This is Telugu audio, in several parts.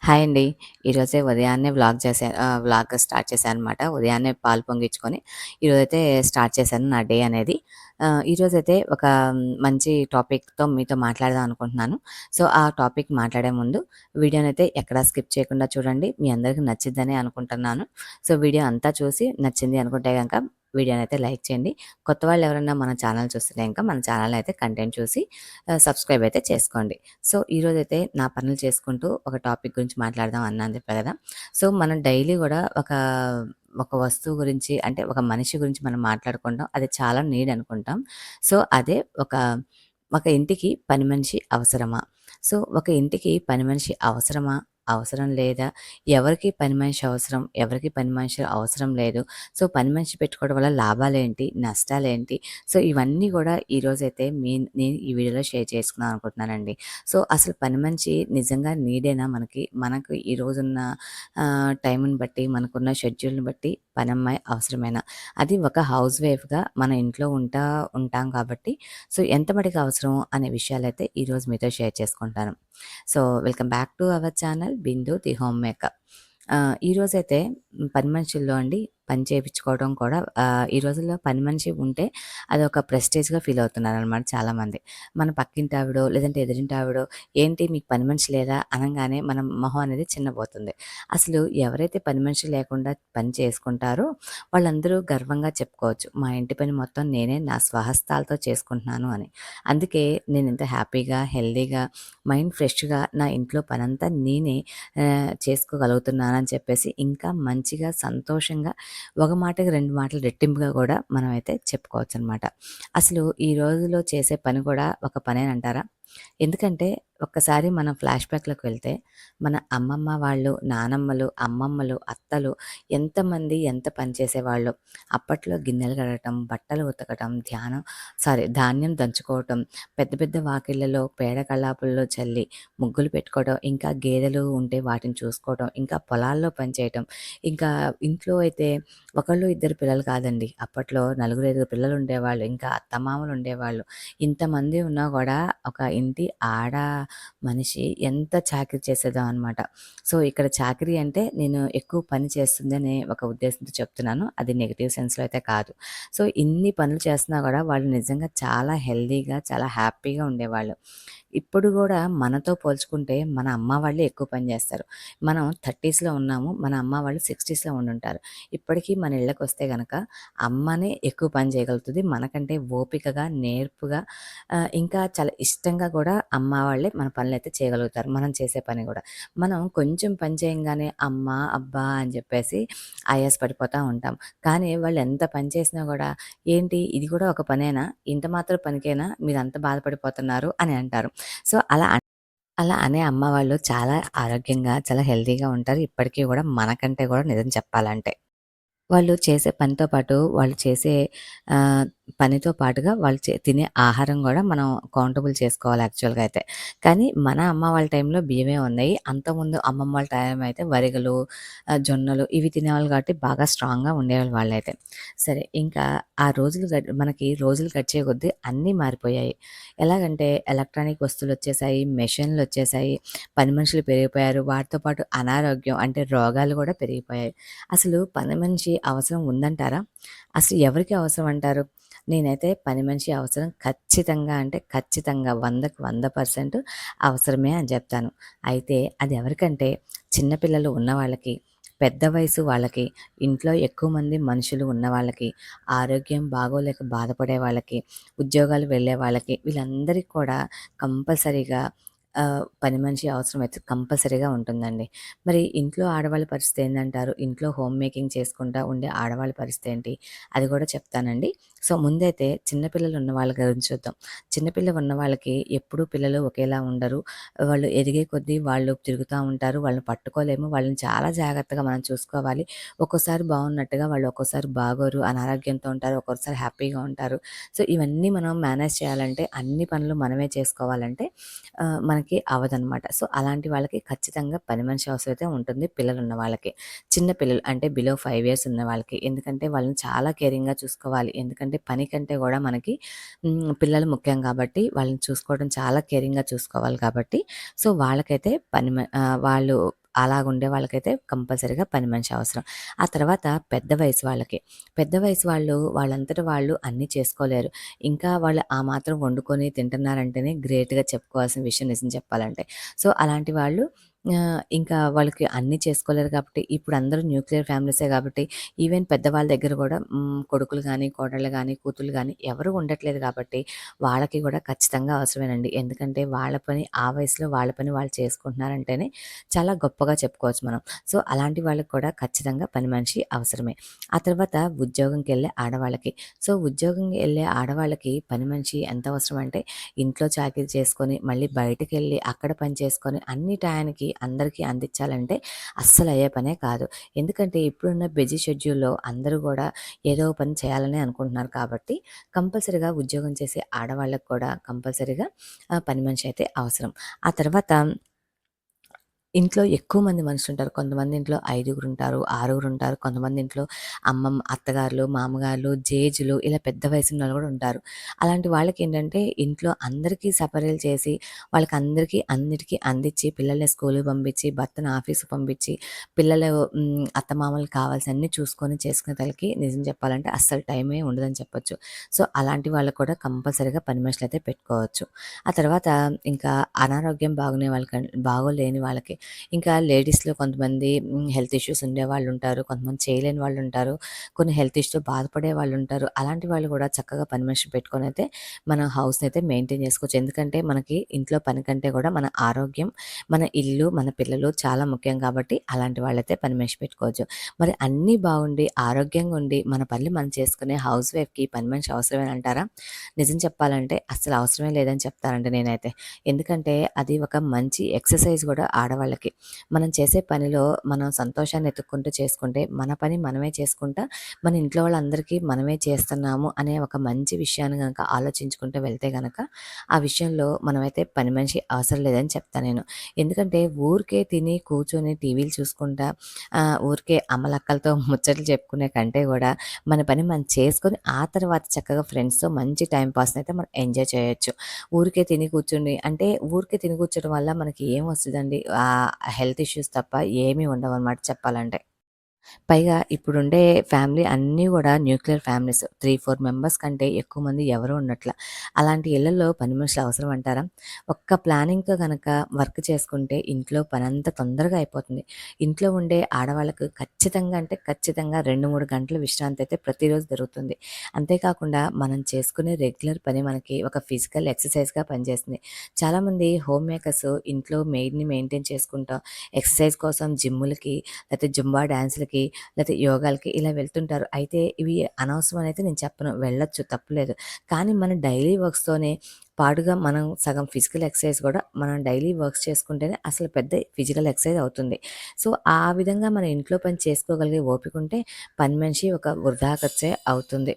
హాయ్ అండి. ఈరోజే ఉదయాన్నే వ్లాగ్ స్టార్ట్ చేశాననమాట. ఉదయాన్నే పాలు పొంగించుకొని ఈరోజైతే స్టార్ట్ చేశాను నా డే అనేది. ఈరోజైతే ఒక మంచి టాపిక్‌తో మీతో మాట్లాడదాం అనుకుంటున్నాను. సో, ఆ టాపిక్ మాట్లాడే ముందు వీడియోనైతే ఎక్కడా స్కిప్ చేయకుండా చూడండి. మీ అందరికి నచ్చిద్దనే అనుకుంటున్నాను. సో, వీడియో అంతా చూసి నచ్చింది అనుకుంటే గనక వీడియోనైతే లైక్ చేయండి. కొత్త వాళ్ళు ఎవరైనా మన ఛానల్ చూస్తుంటే గనక మన ఛానల్‌ని అయితే కంటెంట్ చూసి సబ్స్క్రైబ్ అయితే చేసుకోండి. సో, ఈరోజైతే నా పనులు చేసుకుంటూ ఒక టాపిక్ గురించి మాట్లాడదాం అన్నాను చెప్పా కదా! సో, మనం డైలీ గూడా ఒక వస్తువు గురించి అంటే ఒక మనిషి గురించి మనం మాట్లాడుకుంటాం. అది చాలా నీడ్ అనుకుంటాం. సో, అదే ఒక ఒక ఇంటికి పని మనిషి అవసరమా? సో, ఒక ఇంటికి పని మనిషి అవసరమా? అవసరం లేదా? ఎవరికి పని మనిషి అవసరం? ఎవరికి పని మనిషి అవసరం లేదు? సో, పని మనిషి పెట్టుకోవడం వల్ల లాభాలేంటి? నష్టాలేంటి? సో, ఇవన్నీ గూడా ఈరోజైతే నేను ఈ వీడియోలో షేర్ చేసుకుందాం అనుకుంటున్నానండి. సో, అసలు పని మనిషి నిజంగా నీడేనా మనకి? మనకు ఈ రోజున్న టైంని బట్టి, మనకున్న షెడ్యూల్‌ని బట్టి పనమ్మాయి అవసరమేనా? అది ఒక హౌస్ వైఫ్‌గా మన ఇంట్లో ఉంటాం కాబట్టి, సో, ఎంత మటికి అవసరం అనే విషయాలైతే ఈరోజు మీతో షేర్ చేసుకుంటాను. So, welcome back to our channel Bindu the home maker. ఈరోజైతే పని మనుషుల్లో అండి పని చేపించుకోవడం కూడా ఈ రోజుల్లో పని మనిషి ఉంటే అదొక ప్రెస్టీజ్‌గా ఫీల్ అవుతున్నారనమాట చాలామంది. మన పక్కింటి ఆవిడో, లేదంటే ఎదురింటి ఆవిడో, "ఏంటి మీకు పని మనిషి లేదా?" అనంగానే మన మొహం అనేది చిన్నబోతుంది. అసలు ఎవరైతే పని మనిషి లేకుండా పని చేసుకుంటారో వాళ్ళందరూ గర్వంగా చెప్పుకోవచ్చు. "మా ఇంటి పని మొత్తం నేనే నా స్వహస్తాలతో చేసుకుంటున్నాను" అని. అందుకే నేనింత హ్యాపీగా, హెల్తీగా, మైండ్ ఫ్రెష్‌గా నా ఇంట్లో పనంతా నేనే చేసుకోగలుగుతున్నానని చెప్పేసి ఇంకా మంచిగా, సంతోషంగా ఒక మాటకి 2 మాటలు రెట్టింపుగా కూడా మనమైతే చెప్పుకోవచ్చనమాట. అసలు ఈ రోజుల్లో చేసే పని కూడా ఒక పనేనంటారా? ఎందుకంటే ఒక్కసారి మనం ఫ్లాష్ బ్యాక్‌లోకి వెళ్తే మన అమ్మమ్మ వాళ్ళు, నానమ్మలు, అమ్మమ్మలు, అత్తలు ఎంతమంది ఎంత పని చేసేవాళ్ళో. అప్పట్లో గిన్నెలు కడగటం, బట్టలు ఉతకటం, ధాన్యం దంచుకోవటం, పెద్ద పెద్ద వాకిళ్ళలో పేడ కల్లాపుల్లో చల్లి ముగ్గులు పెట్టుకోవడం, ఇంకా గేదెలు ఉంటే వాటిని చూసుకోవడం, ఇంకా పొలాల్లో పనిచేయటం, ఇంకా ఇంట్లో అయితే ఒకళ్ళు ఇద్దరు పిల్లలు కాదండి. అప్పట్లో నలుగురు, ఐదుగురు పిల్లలు ఉండేవాళ్ళు. ఇంకా అత్తమామలు ఉండేవాళ్ళు. ఇంతమంది ఉన్నా కూడా ఒక ఇంటి మనిషి ఎంత చాకిరీ చేసేదో అనమాట. సో, ఇక్కడ చాకిరీ అంటే నేను ఎక్కువ పని చేస్తుందనే ఒక ఉద్దేశంతో చెప్తున్నాను. అది నెగెటివ్ సెన్స్‌లో అయితే కాదు. సో, ఇన్ని పనులు చేస్తున్నా కూడా వాళ్ళు నిజంగా చాలా హెల్తీగా, చాలా హ్యాపీగా ఉండేవాళ్ళు. ఇప్పుడు గూడా మనతో పోల్చుకుంటే మన అమ్మ వాళ్ళే ఎక్కువ పని జేస్తారు. మనం 30స్‌లో ఉన్నాము. మన అమ్మ వాళ్ళు 60స్‌లో ఉండుంటారు. ఇప్పటికీ మన ఇళ్ళకొస్తే గనక అమ్మనే ఎక్కువ పని చేయగలుగుతది. మనకంటే ఓపికగా, నేర్పుగా ఇంకా చాలా ఇష్టంగా గూడా అమ్మ వాళ్ళే మన పనులైతే చేయగలుగుతారు. మనం చేసే పని గూడా. మనం కొంచెం పని చేయంగానే అమ్మ, అబ్బా అని జెప్పేసి ఆయాస పడిపోతా ఉంటాం. కానీ వాళ్ళు ఎంత పని చేసినా గూడా ఏంటి ఇది కూడా ఒక పనేనా? ఇంత మాత్రం పనికేనా మీరంత బాధపడిపోతున్నారు అని అంటారు. సో, అలా అనే అమ్మ వాళ్ళు చాలా ఆరోగ్యంగా, చాలా హెల్తీగా ఉంటారు. ఇప్పటికి గూడా మనకంటే గూడా నిజం చెప్పాలంటే. వాళ్ళు చేసే పనితో పాటు, వాళ్ళు చేసే ఆహ్, పనితో పాటుగా వాళ్ళు తినే ఆహారం గూడా మనం కౌంటబుల్ చేసుకోవాలి యాక్చువల్‌గా అయితే. కానీ మన అమ్మ వాళ్ళ టైంలో బియ్యమే ఉన్నాయి. అంతకుముందు అమ్మమ్మ వాళ్ళ టైం అయితే వరిగలు, జొన్నలు ఇవి తినేవాళ్ళు కాబట్టి బాగా స్ట్రాంగ్‌గా ఉండేవాళ్ళు వాళ్ళైతే. సరే ఇంకా ఆ రోజులు మనకి రోజులు గడిచే కొద్దీ అన్నీ మారిపోయాయి. ఎలాగంటే ఎలక్ట్రానిక్ వస్తువులొచ్చేసాయి, మెషిన్‌లొచ్చేసాయి, పని మనుషులు పెరిగిపోయారు. వాటితో పాటు అనారోగ్యం అంటే రోగాలు గూడా పెరిగిపోయాయి. అసలు పని మనిషి అవసరం ఉందంటారా? అసలు ఎవరికి అవసరం అంటారు? నేనైతే పని మనిషి అవసరం ఖచ్చితంగా అంటే ఖచ్చితంగా 100కి 100% అవసరమే అని చెప్తాను. అయితే అది ఎవరికంటే చిన్న పిల్లలు ఉన్నవాళ్ళకి, పెద్ద వయసు వాళ్ళకి, ఇంట్లో ఎక్కువ మంది మనుషులు ఉన్న వాళ్ళకి, ఆరోగ్యం బాగోలేక బాధపడే వాళ్ళకి, ఉద్యోగాలు వెళ్ళే వాళ్ళకి వీళ్ళందరికీ కూడా కంపల్సరీగా పని మనిషి అవసరం అయితే కంపల్సరీగా ఉంటుందండి. మరి ఇంట్లో ఆడవాళ్ళ పరిస్థితి ఏందంటారు? ఇంట్లో హోమ్ మేకింగ్ చేసుకుంటా ఉండే ఆడవాళ్ళ పరిస్థితి ఏంటి? అది కూడా చెప్తానండి. సో, ముందైతే చిన్న పిల్లలు ఉన్న వాళ్ళ గురించి చూద్దాం. చిన్న పిల్లలు ఉన్న వాళ్ళకి ఎప్పుడూ పిల్లలు ఒకేలా ఉండరు. వాళ్ళు ఎదిగే కొద్దీ వాళ్ళు తిరుగుతా ఉంటారు. వాళ్ళని పట్టుకోలేము. వాళ్ళని చాలా జాగ్రత్తగా మనం చూసుకోవాలి. ఒక్కోసారి బాగున్నట్టుగా వాళ్ళు ఒక్కోసారి బాగోరు. అనారోగ్యంతో ఉంటారు. ఒక్కోసారి హ్యాపీగా ఉంటారు. సో, ఇవన్నీ మనం మేనేజ్ చేయాలంటే అన్ని పనులు మనమే చేసుకోవాలంటే మనకి అవ్వదనమాట. సో, అలాంటి వాళ్ళకి ఖచ్చితంగా పని మనిషి అవసరమైతే ఉంటుంది పిల్లలున్న వాళ్ళకి. చిన్న పిల్లలు అంటే బిలో 5 ఇయర్స్ ఉన్న వాళ్ళకి. ఎందుకంటే వాళ్ళని చాలా కేరింగ్‌గా చూసుకోవాలి. ఎందుకంటే పని కంటే గూడా మనకి పిల్లలు ముఖ్యం కాబట్టి వాళ్ళని చూసుకోవడం చాలా కేరింగ్‌గా చూసుకోవాలి కాబట్టి సో, వాళ్ళకైతే వాళ్ళు అలాగుండే వాళ్ళకైతే కంపల్సరీగా పని మనిషి అవసరం. ఆ తర్వాత పెద్ద వయసు వాళ్ళకి. పెద్ద వయసు వాళ్ళు వాళ్ళంతట వాళ్ళు అన్నీ చేసుకోలేరు. ఇంకా వాళ్ళు ఆ మాత్రం వండుకొని తింటున్నారంటేనే గ్రేట్‌గా చెప్పుకోవాల్సిన విషయం నిజం చెప్పాలంటే. సో, అలాంటి వాళ్ళు ఇంకా వాళ్ళకి అన్నీ చేసుకోలేరు కాబట్టి ఇప్పుడు అందరూ న్యూక్లియర్ ఫ్యామిలీసే కాబట్టి ఈవెన్ పెద్దవాళ్ళ దగ్గర కూడా కొడుకులు గానీ, కోడళ్ళు గానీ, కూతుర్లు గానీ ఎవరు ఉండట్లేదు కాబట్టి వాళ్ళకి కూడా ఖచ్చితంగా అవసరమేనండి. ఎందుకంటే వాళ్ళ పని ఆ వయసులో వాళ్ళ పని వాళ్ళు చేసుకుంటున్నారంటేనే చాలా గొప్పగా చెప్పుకోవచ్చు మనం. సో, అలాంటి వాళ్ళకి కూడా ఖచ్చితంగా పని మనిషి అవసరమే. ఆ తర్వాత ఉద్యోగంకెళ్ళే ఆడవాళ్ళకి. సో, ఉద్యోగంకి ఎళ్ళే ఆడవాళ్ళకి పని మనిషి ఎంత అవసరం అంటే ఇంట్లో చాకిరీ చేసుకొని, మళ్ళీ బయటకెళ్ళి అక్కడ పని చేసుకొని అన్ని టయానికి అందరికీ అందించాలంటే అస్సలు అయ్యే పనే కాదు. ఎందుకంటే ఇప్పుడున్న బిజీ షెడ్యూల్‌లో అందరూ గూడా ఏదో ఒక పని చేయాలనే అనుకుంటున్నారు కాబట్టి కంపల్సరీగా ఉద్యోగం చేసే ఆడవాళ్ళకి కూడా కంపల్సరీగా పని మనిషి అయితే అవసరం. ఆ తర్వాత ఇంట్లో ఎక్కువ మంది మనుషులుంటారు. కొంతమంది ఇంట్లో ఐదుగురుంటారు, ఆరుగురుంటారు. కొంతమంది ఇంట్లో అత్తగారులు, మామగారులు, జేజులు ఇలా పెద్ద వయసున్నోళ్ళు గూడా ఉంటారు. అలాంటి వాళ్ళకేంటంటే ఇంట్లో అందరికీ సపర్యలు చేసి, వాళ్ళకందరికీ అన్నిటికి అందిచ్చి, పిల్లల్ని స్కూలుకి పంపించి, భర్తను ఆఫీస్‌కి పంపించి, పిల్లలు అత్తమామలకు కావాల్సినన్ని చూసుకొని చేసుకునే తలకి నిజం చెప్పాలంటే అస్సలు టైమే ఉండదని చెప్పొచ్చు. సో, అలాంటి వాళ్ళకి కూడా కంపల్సరీగా పని మనుషులైతే పెట్టుకోవచ్చు. ఆ తర్వాత ఇంకా అనారోగ్యం బాగోలేని వాళ్ళకి ఇంకా లేడీస్‌లో కొంతమంది హెల్త్ ఇష్యూస్ ఉండేవాళ్ళుంటారు. కొంతమంది చేయలేని వాళ్ళుంటారు. కొన్ని హెల్త్ ఇష్యూస్‌తో బాధపడే వాళ్ళుంటారు. అలాంటి వాళ్ళు కూడా చక్కగా పని మనిషిని పెట్టుకొనైతే మన హౌస్‌నైతే మెయింటైన్ చేసుకోవచ్చు. ఎందుకంటే మనకి ఇంట్లో పని కంటే కూడా మన ఆరోగ్యం, మన ఇల్లు, మన పిల్లలు చాలా ముఖ్యం కాబట్టి అలాంటి వాళ్ళైతే పని మనిషి పెట్టుకోవచ్చు. మరి అన్నీ బాగుండి, ఆరోగ్యంగా ఉండి, మన పనులు మనం చేసుకునే హౌస్ వైఫ్‌కి పని మనిషి అవసరమేనంటారా? నిజం చెప్పాలంటే అస్సలు అవసరమే లేదని చెప్తానండి నేనైతే. ఎందుకంటే అది ఒక మంచి ఎక్సర్సైజ్ కూడా ఆడవాళ్ళకి. మనం చేసే పనిలో మనం సంతోషాన్ని ఎతుక్కుంటూ చేసుకుంటే, మన పని మనమే చేసుకుంటా, మన ఇంట్లో వాళ్ళందరికీ మనమే చేస్తున్నాము అనే ఒక మంచి విషయాన్ని గనక ఆలోచించుకుంటూ వెళ్తే గనక, ఆ విషయంలో మనమైతే పని మనిషి అవసరం లేదని చెప్తా నేను. ఎందుకంటే ఊరికే తిని, కూర్చొని టీవీలు చూసుకుంటా ఊరికే అమ్మలక్కలతో ముచ్చట్లు చెప్పుకునే కంటే గూడా, మన పని మనం చేసుకొని, ఆ తర్వాత చక్కగా ఫ్రెండ్స్‌తో మంచి టైమ్ పాస్‌నయితే మనం ఎంజాయ్ చేయొచ్చు. ఊరికే తిని కూర్చోవడం వల్ల మనకి ఏం వస్తదండి? హెల్త్ ఇష్యూస్ తప్ప ఏమీ ఉండవనమాట చెప్పాలంటే. పైగా ఇప్పుడుండే ఫ్యామిలీ అన్నీ గూడా న్యూక్లియర్ ఫ్యామిలీస్. 3, 4 మెంబర్స్ కంటే ఎక్కువ మంది ఎవరు ఉండట్ల. అలాంటి ఇళ్లలో పని మనుషులు అవసరం అంటారా? ఒక్క ప్లానింగ్‌తో గనక వర్క్ చేసుకుంటే ఇంట్లో పనంతా తొందరగా అయిపోతుంది. ఇంట్లో ఉండే ఆడవాళ్ళకు ఖచ్చితంగా అంటే ఖచ్చితంగా 2, 3 గంటల విశ్రాంతి అయితే ప్రతిరోజు దొరుకుతుంది. అంతేకాకుండా మనం చేసుకునే రెగ్యులర్ పని మనకి ఒక ఫిజికల్ ఎక్సర్‌సైజ్‌గా పనిచేస్తుంది. చాలామంది హోమ్ మేకర్స్ ఇంట్లో మెయిడ్‌ని మెయింటైన్ చేసుకుంటా ఎక్సర్‌సైజ్ కోసం జిమ్ములకి లేతే జుంబా డాన్స్‌లకి, లేతే యోగాలకి ఇలా వెళ్తుంటారు. అయితే ఇవి అనవసరం అనైతే నేను చెప్పను. వెళ్ళొచ్చు తప్పులేదు. కానీ మన డైలీ వర్క్స్‌తోనే పాటుగా మనం సగం ఫిజికల్ ఎక్సర్సైజ్ గూడా మనం డైలీ వర్క్స్ చేసుకుంటేనే అసలు పెద్ద ఫిజికల్ ఎక్సర్సైజ్ అవుతుంది. సో, ఆ విధంగా మన ఇంట్లో పని చేసుకోగలిగే ఓపికుంటే పని మనిషి ఒక వృధా ఖర్చే అవుతుంది.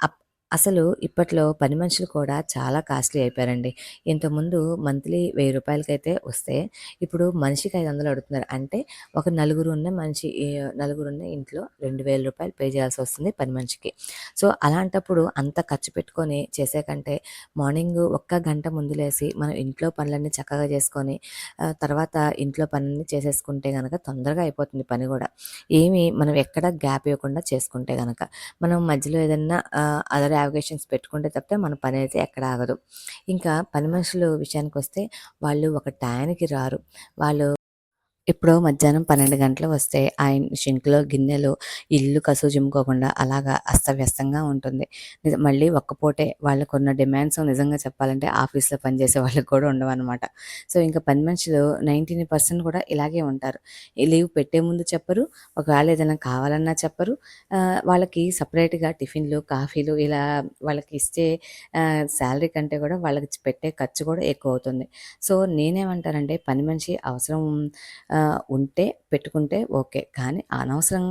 అప్ అసలు ఇప్పట్లో పని మనుషులు కూడా చాలా కాస్ట్‌లీ అయిపోయారండి. ఇంతకుముందు మంత్లీ రూ. 1000కైతే వస్తే ఇప్పుడు మనిషికి 500 అడుగుతున్నారు. అంటే ఒక నలుగురున్న ఇంట్లో రూ. 2000 పే చేయాల్సొస్తుంది పని మనిషికి. సో, అలాంటప్పుడు అంత ఖర్చు పెట్టుకొని చేసే కంటే మార్నింగు ఒక్క గంట ముందు లేసి మనం ఇంట్లో పనులన్నీ చక్కగా చేసుకొని తర్వాత ఇంట్లో పనులన్నీ చేసేసుకుంటే గనక తొందరగా అయిపోతుంది పని గూడా. మనం ఎక్కడ గ్యాప్ ఇవ్వకుండా చేసుకుంటే గనక. మనం మధ్యలో ఏదన్నా అదర్ యావిగేషన్స్ పెట్టుకుంటే తప్పితే మన పనైతే ఎక్కడ ఆగదు. ఇంకా పని మనుషులు విషయానికొస్తే వాళ్ళు ఒక టయానికి రారు. వాళ్ళు ఎప్పుడో మధ్యాహ్నం 12 గంటలు వస్తే షింక్‌లో గిన్నెలు, ఇల్లు కసువు అలాగా అస్తవ్యస్తంగా ఉంటుంది. మళ్ళీ ఒక్క పూటే వాళ్ళకున్న డిమాండ్స్ నిజంగా చెప్పాలంటే ఆఫీస్‌లో పనిచేసే వాళ్ళకి కూడా ఉండవనమాట. సో, ఇంక పని మనుషులు 99% కూడా ఇలాగే ఉంటారు. ఈ లీవ్ పెట్టే ముందు చెప్పరు. ఒకవేళ ఏదైనా కావాలన్నా చెప్పరు. వాళ్ళకి సెపరేట్‌గా టిఫిన్‌లు, కాఫీలు ఇలా వాళ్ళకి ఇచ్చే శాలరీ కంటే కూడా వాళ్ళకి పెట్టే ఖర్చు కూడా ఎక్కువవుతుంది. సో, నేనేమంటానంటే పని మనిషి ఉంటే పెట్టుకుంటే ఓకే. కానీ అవసరం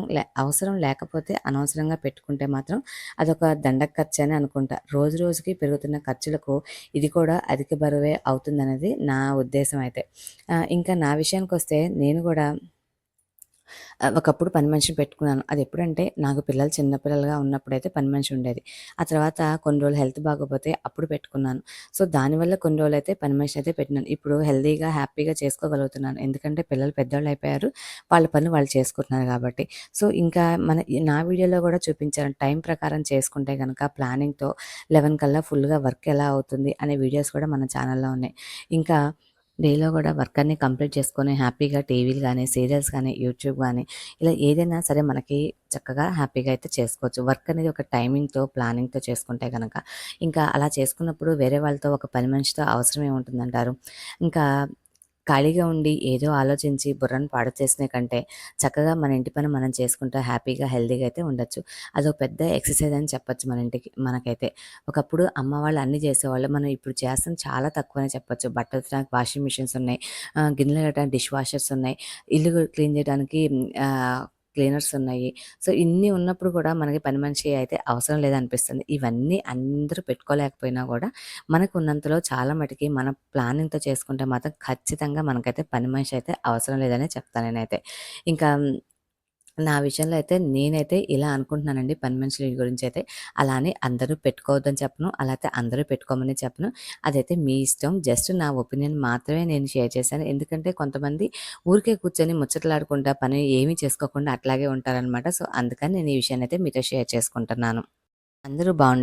లేకపోతే అనవసరంగా పెట్టుకుంటే మాత్రం అదొక దండగ ఖర్చనే అనుకుంటా. రోజు రోజుకి పెరుగుతున్న ఖర్చులకు ఇది కూడా అధిక బరువే అవుతుందనేది నా ఉద్దేశం అయితే. ఇంకా నా విషయానికొస్తే నేను గూడా ఒకప్పుడు పని మనిషిని పెట్టుకున్నాను. అదెప్పుడంటే నాకు పిల్లలు చిన్న పిల్లలుగా ఉన్నప్పుడైతే పని మనిషి ఉండేది. ఆ తర్వాత కొన్ని రోజులు హెల్త్ బాగోపోతే అప్పుడు పెట్టుకున్నాను. సో, దానివల్ల కొన్ని రోజులైతే పని మనిషినైతే పెట్టినాను. ఇప్పుడు హెల్తీగా, హ్యాపీగా చేసుకోగలుగుతున్నాను. ఎందుకంటే పిల్లలు పెద్దోళ్ళయిపోయారు. వాళ్ళ పనులు వాళ్ళు చేసుకుంటున్నారు కాబట్టి. సో, ఇంకా నా వీడియోలో గూడా చూపించాను. టైం ప్రకారం చేసుకుంటే గనక ప్లానింగ్‌తో 11 కల్లా ఫుల్‌గా వర్క్ ఎలా అవుతుంది అనే వీడియోస్ కూడా మన ఛానల్‌లో ఉన్నాయి. ఇంకా డేలో గూడా వర్క్ అన్నీ కంప్లీట్ చేసుకొని హ్యాపీగా టీవీలు గానీ, సీరియల్స్ గానీ, యూట్యూబ్ గానీ ఇలా ఏదైనా సరే మనకి చక్కగా హ్యాపీగా అయితే చేసుకోవచ్చు. వర్క్ అనేది ఒక టైమింగ్‌తో, ప్లానింగ్‌తో చేసుకుంటే గనక. ఇంకా అలా చేసుకున్నప్పుడు వేరే వాళ్ళతో ఒక పని మనిషితో అవసరం ఏముంటుందంటారు? ఇంకా ఖాళీగా ఉండి ఏదో ఆలోచించి బుర్రను పాడు చేసుకునే కంటే చక్కగా మన ఇంటి పని మనం చేసుకుంటూ హ్యాపీగా, హెల్తీగా అయితే ఉండొచ్చు. అదొక పెద్ద ఎక్సర్సైజ్ అని చెప్పొచ్చు మన ఇంటికి మనకైతే. ఒకప్పుడు అమ్మ వాళ్ళు అన్నీ చేసేవాళ్ళు. మనం ఇప్పుడు చేస్తుంది చాలా తక్కువనే చెప్పొచ్చు. బట్టలు ఉతకడానికి వాషింగ్ మిషన్స్ ఉన్నాయి. గిన్నెలు కడగడానికి డిష్ వాషర్స్ ఉన్నాయి. ఇల్లు క్లీన్ చేయడానికి క్లీనర్స్ ఉన్నాయి. సో, ఇన్ని ఉన్నప్పుడు కూడా మనకి పని మనిషి అయితే అవసరం లేదనిపిస్తుంది. ఇవన్నీ అందరూ పెట్టుకోలేకపోయినా గూడా మనకున్నంతలో చాలా మటికి మన ప్లానింగ్‌తో చేసుకుంటే మాత్రం ఖచ్చితంగా మనకైతే పని మనిషి అయితే అవసరం లేదనే చెప్తా నేనైతే. ఇంకా నా విషయంలో అయితే నేనైతే ఇలా అనుకుంటున్నానండి పని మనుషుల గురించయితే. అలా అని అందరూ పెట్టుకోవద్దని చెప్పను. అలా అయితే అందరూ పెట్టుకోమని చెప్పను. అదైతే మీ ఇష్టం. జస్ట్ నా ఒపీనియన్ మాత్రమే నేను షేర్ చేశాను. ఎందుకంటే కొంతమంది ఊరికే కూర్చొని ముచ్చటలాడుకుంటా పని ఏమీ చేసుకోకుండా అట్లాగే ఉంటారనమాట. సో, అందుకని నేను ఈ విషయాన్నయితే మీతో షేర్ చేసుకుంటున్నాను. అందరూ బావుండాలి.